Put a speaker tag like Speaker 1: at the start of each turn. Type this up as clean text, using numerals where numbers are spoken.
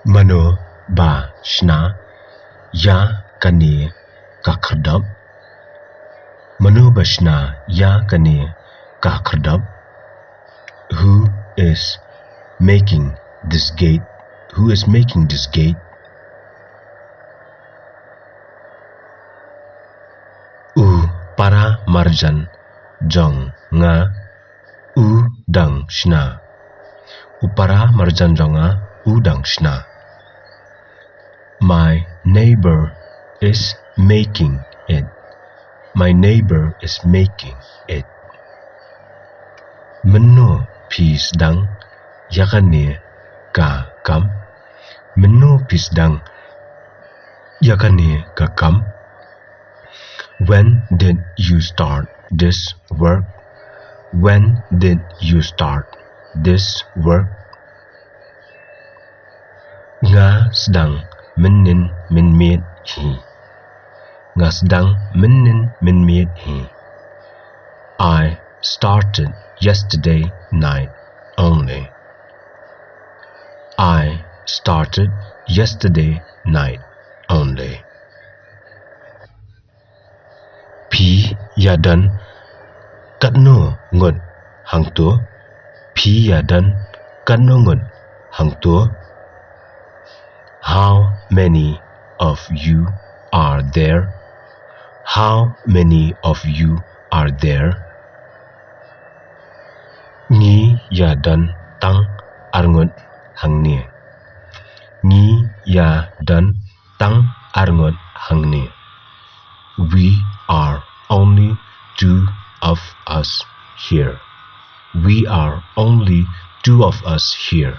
Speaker 1: Mano ba shna ya kane ka khyrdop. Mano ba shna ya kane ka khyrdop. Who is making this gate? Who is making this gate? U para marjan jong nga u dang shna. U para marjan jong nga u dang shna. My neighbor is making it. My neighbor is making it. Mano pis dang yakane ka kam. Mano pis dang yakane ka kam. When did you start this work? When did you start this work? Nga sedang menin menmiet hi. Nga sedang menin menmiet hi. I started yesterday night only. I started yesterday night only. Pi yadan katno ngot hang tua. Pi yadan katno ngot hang tua. How many of you are there? How many of you are there? Ni yadan tang arngot hang ni. Ni yadan tang arngot hang ni. We are only two of us here. We are only two of us here.